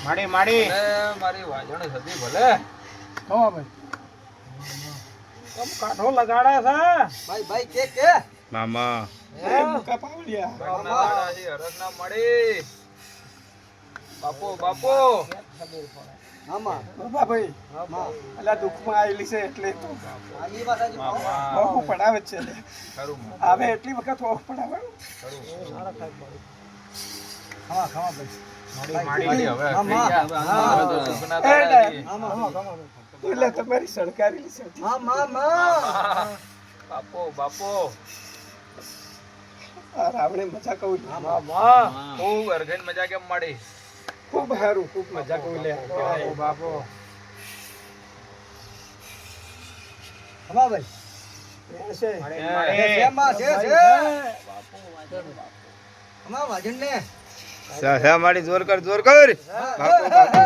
માડી માડી મારી વાજણી હતી ભલે કમા ભાઈ કમ કાઢો લગાડા છે ભાઈ ભાઈ કે મામા એ મુકા પાવલિયા મામા હરક ના મળી બાપો બાપો મામા બાબા ભાઈ મામા અલા દુખમાં આવેલી છે એટલે તો આલી માતાજી મામા બહુ પડાવે છે લે ખરું આવે એટલી વખત બહુ પડાવે ખરું ખાવા ખાવા ભાઈ માડી હવે મામા. થઈ ગયા. હા. હવે તો સુખના એ દાડાજી. મામા એટલે તમારી સરકારી છે મામા બાપો બાપો આ રાવણે મજા કહું મામા ખૂબ અરઘન મજા કેમ મળી ખૂબ સારું ખૂબ મજા કહું લે બાપો બાપો ખાવા ભાઈ છે શેમાં છે અમાર વાજણ ને સા મારી જોર કર બાપો બાપો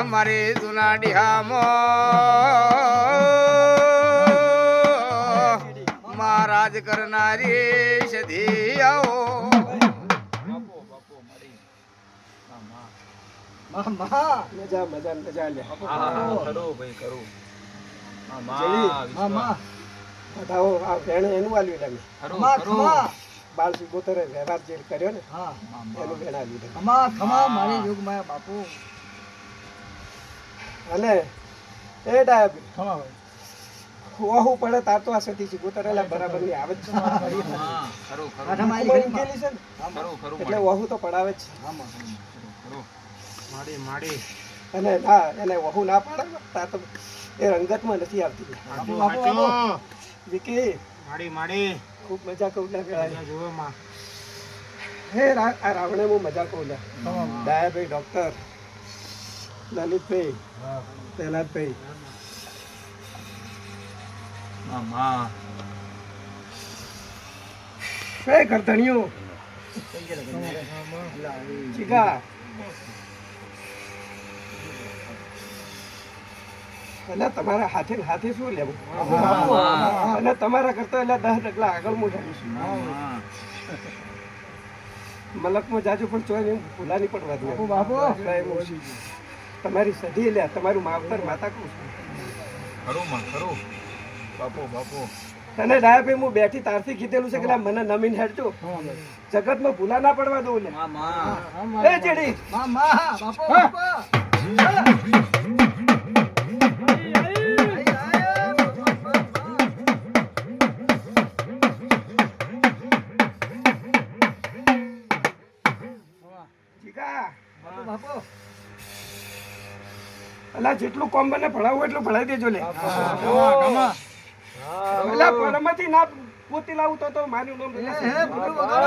મારી જુના ડિહામો મહારાજ કરનારી સધી આવો બાપો બાપો મળી મામા મામા મજા મજા મજા લે હા ખરું ભાઈ ખરું જલી. મામા મામા બધાઓ આ ભેણે એનું આલ્યું લાગે ખરું ખમા ખરું ખમા બાળ સિગોતરે વ્યવહાર જે કર્યો ને હા એનું ભેણ આલ્યું લાગે. ખમા ખમા મારી યુગમાં બાપુ અને એ ડાયબ વહુ પડે તાર તો આ સતી સિગોતરેલા બરાબર ની આવે જ છે મામા ખરું ખરું આઠમ ઉંમર આલી ઊંઘેલી છે ને ખરું ખરું એટલે વહુ તો પડાવે જ છે ખરું માડી માડી અને ના એને વહુ ના પાડે ને, તાર તો એ રંગતમાં નથી આવતી બાપુ વિકી માડી માડી ખૂબ મજા કહું લે પેલા. જુઓ માં હે આ રાવણે હું મજા કહું લે ડાયાભાઈ ડોક્ટર લલિતભાઈ પ્રહલાદભાઈ મામા હે ગરધણીઓ ચીકા એટલે તમારા હાથે ને હાથે શું લેવું અને તમારા કરતા એટલે 10 ડગલા આગળ હું જાણીશું મલકમાં જાજુ પણ ચોય નહીં ભૂલા નહીં પડવા દે બાપુ. તમારી સધી લે તમારું માવતર માતા કહું છું ખરું માં ખરું બાપો બાપો તને ડાયાભાઈ હું બેઠી તારથી કીધેલું છે કે લા મને નમીન હેડજો જગતમાં ભૂલા ના પડવા દઉં લે મામા એ જેડી મામા બાપુ બાપુ ચીકા બાપુ અલા જેટલું કોમ બને ભણાવવું એટલું ભણાવી દેજો લે અલા પરમથી ના પોતી લાવું તો મારું નામ હે બદલાશે. પુત્ર વગાડો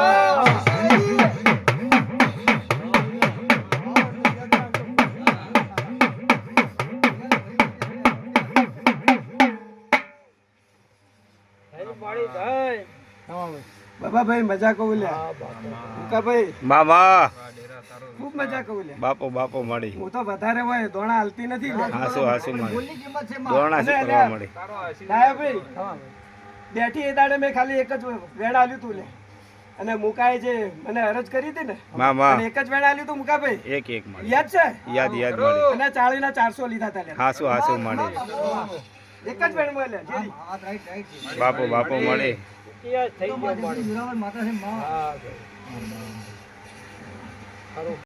બાબા ભાઈ મજા કહું લે ભાઈ મામા ખૂબ મજા કહું લે બાપો બાપો મળી હું તો વધારે હોય દોણા હાલતી નથી લે હાસુ મળી બોલની કિંમત છે માં દોણા શું કરવા મળી ડાયાભાઈ બેઠી એ દાડે મેં ખાલી એક જ વેણ આલ્યું તું લે અને મુકાએ જે મને અરજ કરી હતી ને મામા અને એક જ વેણ આલ્યું તું મુકાભાઈ એક મળી યાદ છે યાદ મળી અને 40 ના 400 લીધા તા લે હાસુ મળી એક જ વેણ માં લે જેરી. હા રાઈટ રાઈટ બાપો બાપો મળી માતા છે માં